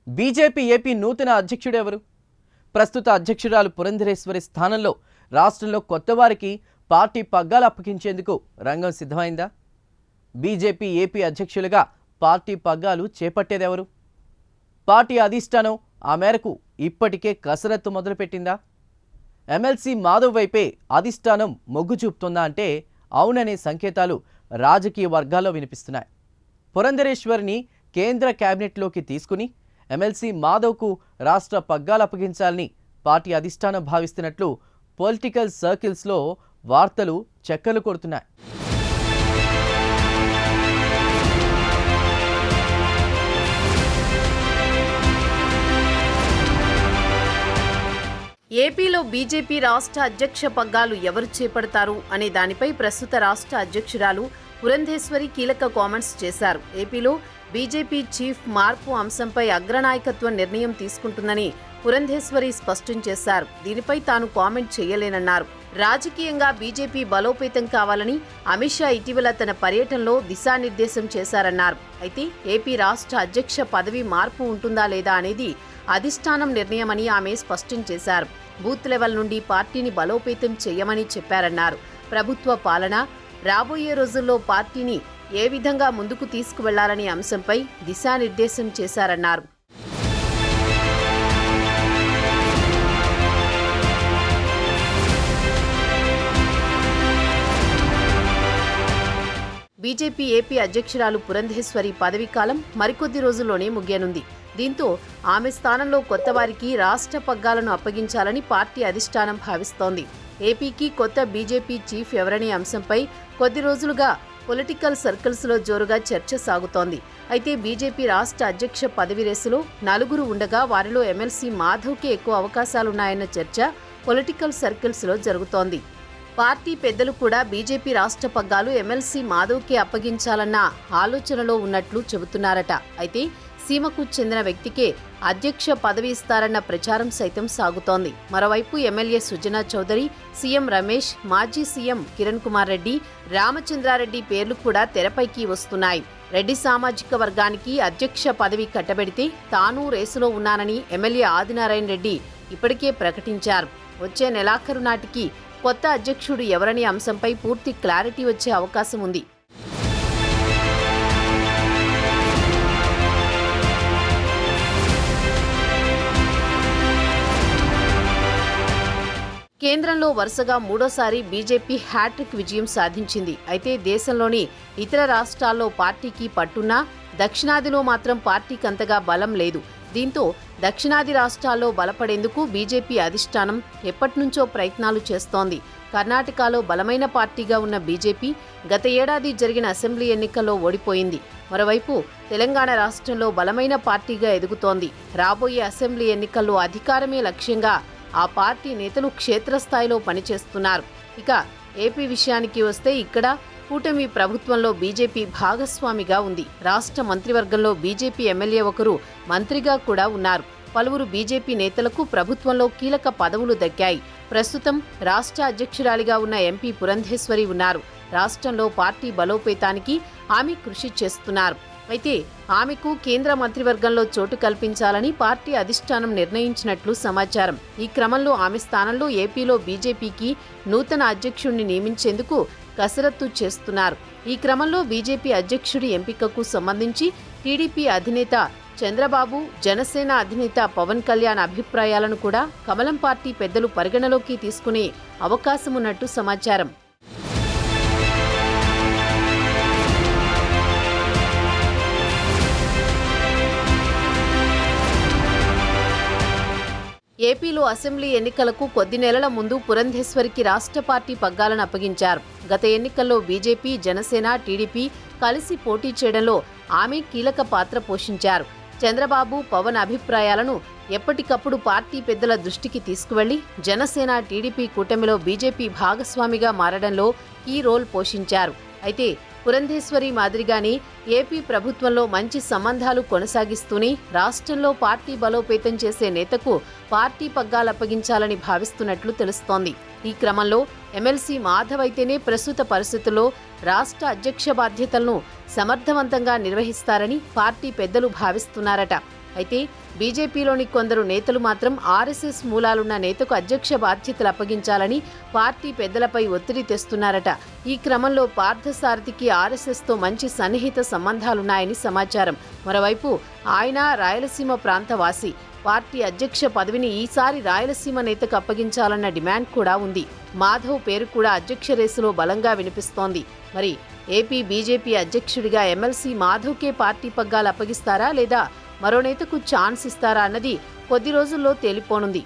BJP AP నూతన అధ్యక్షుడు ఎవరు? ప్రస్తుత అధ్యక్షురాలు పురంధరేశ్వరి స్థానంలో రాష్ట్రంలో కొత్త వారికి పార్టీ పగ్గాలు అప్పగించేందుకు రంగం సిద్ధమైందా? బీజేపీ ఏపీ అధ్యక్షులుగా పార్టీ పగ్గాలు చేపట్టేదెవరు? పార్టీ అధిష్టానం ఆ మేరకు ఇప్పటికే కసరత్తు మొదలుపెట్టిందా? ఎమ్మెల్సీ మాధవ్ వైపే అధిష్టానం మొగ్గు చూపుతుందా అంటే అవుననే సంకేతాలు రాజకీయ వర్గాల్లో వినిపిస్తున్నాయి. పురంధరేశ్వరిని కేంద్ర కేబినెట్లోకి తీసుకుని ఎమ్మెల్సీ మాధవ్కు రాష్ట్ర పగ్గాలు అప్పగించాలని పార్టీ అధిష్టానం భావిస్తున్నట్లు పొలిటికల్ సర్కిల్స్లో వార్తలు చక్కర్లు కొడుతున్నాయి. ఏపీలో బీజేపీ రాష్ట్ర అధ్యక్ష పగ్గాలు ఎవరు చేపడతారు అనే దానిపై ప్రస్తుత రాష్ట్ర అధ్యక్షురాలు పురంధేశ్వరి కీలక కామెంట్స్ చేశారు. ఏపీలో బీజేపీ చీఫ్ మార్పు అంశంపై అగ్రనాయకత్వం నిర్ణయం తీసుకుంటుందని పురంధేశ్వరి స్పష్టం చేశారు. దీనిపై తాను కామెంట్ చేయలేనన్నారు. రాజకీయంగా బీజేపీ బలోపేతం కావాలని అమిత్ షా ఇటీవల తన పర్యటనలో దిశానిర్దేశం చేశారన్నారు. అయితే ఏపీ రాష్ట్ర అధ్యక్ష పదవి మార్పు ఉంటుందా లేదా అనేది అధిష్టానం నిర్ణయమని ఆమె స్పష్టం చేశారు. బూత్ లెవెల్ నుండి పార్టీని బలోపేతం చేయమని చెప్పారన్నారు. ప్రభుత్వ పాలన, రాబోయే రోజుల్లో పార్టీని ఏ విధంగా ముందుకు తీసుకువెళ్లాలనే అంశంపై దిశానిర్దేశం చేశారన్నారు. బీజేపీ ఏపీ అధ్యక్షురాలు పురంధేశ్వరి పదవీకాలం మరికొద్ది రోజుల్లోనే ముగియనుంది. దీంతో ఆమె స్థానంలో కొత్త వారికి రాష్ట్ర పగ్గాలను అప్పగించాలని పార్టీ అధిష్టానం భావిస్తోంది. ఏపీకి కొత్త బీజేపీ చీఫ్ ఎవరనే అంశంపై కొద్ది రోజులుగా పొలిటికల్ సర్కిల్స్లో జోరుగా చర్చ సాగుతోంది. అయితే బీజేపీ రాష్ట్ర అధ్యక్ష పదవి రేసులో నలుగురు ఉండగా వారిలో ఎమ్మెల్సీ మాధవ్కి ఎక్కువ అవకాశాలున్నాయన్న చర్చ పొలిటికల్ సర్కిల్స్లో జరుగుతోంది. పార్టీ పెద్దలు కూడా బీజేపీ రాష్ట్ర పగ్గాలు ఎమ్మెల్సీ మాధవ్కి అప్పగించాలన్న ఆలోచనలో ఉన్నట్లు చెబుతున్నారట. అయితే సీమకు చెందిన వ్యక్తికే అధ్యక్ష పదవి ఇస్తారన్న ప్రచారం సైతం సాగుతోంది. మరోవైపు ఎమ్మెల్యే సుజనా చౌదరి, సీఎం రమేష్, మాజీ సీఎం కిరణ్ కుమార్ రెడ్డి, రామచంద్రారెడ్డి పేర్లు కూడా తెరపైకి వస్తున్నాయి. రెడ్డి సామాజిక వర్గానికి అధ్యక్ష పదవి కట్టబెడితే తాను రేసులో ఉన్నానని ఎమ్మెల్యే ఆదినారాయణ రెడ్డి ఇప్పటికే ప్రకటించారు. వచ్చే నెలాఖరు నాటికి కొత్త అధ్యక్షుడు ఎవరనే అంశంపై పూర్తి క్లారిటీ వచ్చే అవకాశం ఉంది. కేంద్రంలో వరుసగా మూడోసారి బీజేపీ హ్యాట్రిక్ విజయం సాధించింది. అయితే దేశంలోని ఇతర రాష్ట్రాల్లో పార్టీకి పట్టున్నా దక్షిణాదిలో మాత్రం పార్టీకి అంతగా బలం లేదు. దీంతో దక్షిణాది రాష్ట్రాల్లో బలపడేందుకు బీజేపీ అధిష్టానం ఎప్పటినుంచో ప్రయత్నాలు చేస్తోంది. కర్ణాటకలో బలమైన పార్టీగా ఉన్న బీజేపీ గత ఏడాది జరిగిన అసెంబ్లీ ఎన్నికల్లో ఓడిపోయింది. మరోవైపు తెలంగాణ రాష్ట్రంలో బలమైన పార్టీగా ఎదుగుతోంది. రాబోయే అసెంబ్లీ ఎన్నికల్లో అధికారమే లక్ష్యంగా ఆ పార్టీ నేతలు క్షేత్రస్థాయిలో పనిచేస్తున్నారు. ఇక ఏపీ విషయానికి వస్తే ఇక్కడ కూటమి ప్రభుత్వంలో బీజేపీ భాగస్వామిగా ఉంది. రాష్ట్ర మంత్రివర్గంలో బీజేపీ ఎమ్మెల్యే ఒకరు మంత్రిగా కూడా ఉన్నారు. పలువురు బీజేపీ నేతలకు ప్రభుత్వంలో కీలక పదవులు దక్కాయి. ప్రస్తుతం రాష్ట్ర అధ్యక్షురాలిగా ఉన్న ఎంపీ పురంధేశ్వరి ఉన్నారు. రాష్ట్రంలో పార్టీ బలోపేతానికి ఆమె కృషి చేస్తున్నారు. అయితే ఆమెకు కేంద్ర మంత్రివర్గంలో చోటు కల్పించాలని పార్టీ అధిష్టానం నిర్ణయించినట్లు సమాచారం. ఈ క్రమంలో ఆమె స్థానంలో ఏపీలో బీజేపీకి నూతన అధ్యక్షుడిని నియమించేందుకు కసరత్తు చేస్తున్నారు. ఈ క్రమంలో బీజేపీ అధ్యక్షుడి ఎంపికకు సంబంధించి టీడీపీ అధినేత చంద్రబాబు, జనసేన అధినేత పవన్ కళ్యాణ్ అభిప్రాయాలను కూడా కమలం పార్టీ పెద్దలు పరిగణలోకి తీసుకునే అవకాశమున్నట్టు సమాచారం. ఏపీలో అసెంబ్లీ ఎన్నికలకు కొద్ది నెలల ముందు పురంధేశ్వరికి రాష్ట్ర పార్టీ పగ్గాలను అప్పగించారు. గత ఎన్నికల్లో బీజేపీ, జనసేన, టీడీపీ కలిసి పోటీ చేయడంలో ఆమె కీలక పాత్ర పోషించారు. చంద్రబాబు, పవన్ అభిప్రాయాలను ఎప్పటికప్పుడు పార్టీ పెద్దల దృష్టికి తీసుకువెళ్లి జనసేన, టీడీపీ కూటమిలో బీజేపీ భాగస్వామిగా మారడంలో ఈ రోల్ పోషించారు. అయితే పురంధేశ్వరి మాదిరిగానే ఏపీ ప్రభుత్వంలో మంచి సంబంధాలు కొనసాగిస్తూనే రాష్ట్రంలో పార్టీ బలోపేతం చేసే నేతకు పార్టీ పగ్గాలప్పగించాలని భావిస్తున్నట్లు తెలుస్తోంది. ఈ క్రమంలో ఎమ్మెల్సీ మాధవ్ అయితేనే ప్రస్తుత పరిస్థితుల్లో రాష్ట్ర అధ్యక్ష బాధ్యతలను సమర్థవంతంగా నిర్వహిస్తారని పార్టీ పెద్దలు భావిస్తున్నారట. అయితే బీజేపీలోని కొందరు నేతలు మాత్రం ఆర్ఎస్ఎస్ మూలాలున్న నేతకు అధ్యక్ష బాధ్యతలు అప్పగించాలని పార్టీ పెద్దలపై ఒత్తిడి తెస్తున్నారట. ఈ క్రమంలో పార్థసారథికి ఆర్ఎస్ఎస్తో మంచి సన్నిహిత సంబంధాలున్నాయని సమాచారం. మరోవైపు ఆయన రాయలసీమ ప్రాంతవాసి. పార్టీ అధ్యక్ష పదవిని ఈసారి రాయలసీమ నేతకు అప్పగించాలన్న డిమాండ్ కూడా ఉంది. మాధవ్ పేరు కూడా అధ్యక్ష రేసులో బలంగా వినిపిస్తోంది. మరి ఏపీ బీజేపీ అధ్యక్షుడిగా ఎమ్మెల్సీ మాధవ్కే పార్టీ పగ్గాలు అప్పగిస్తారా లేదా మరో నేతకు ఛాన్స్ ఇస్తారా అన్నది కొద్ది రోజుల్లో తేలిపోనుంది.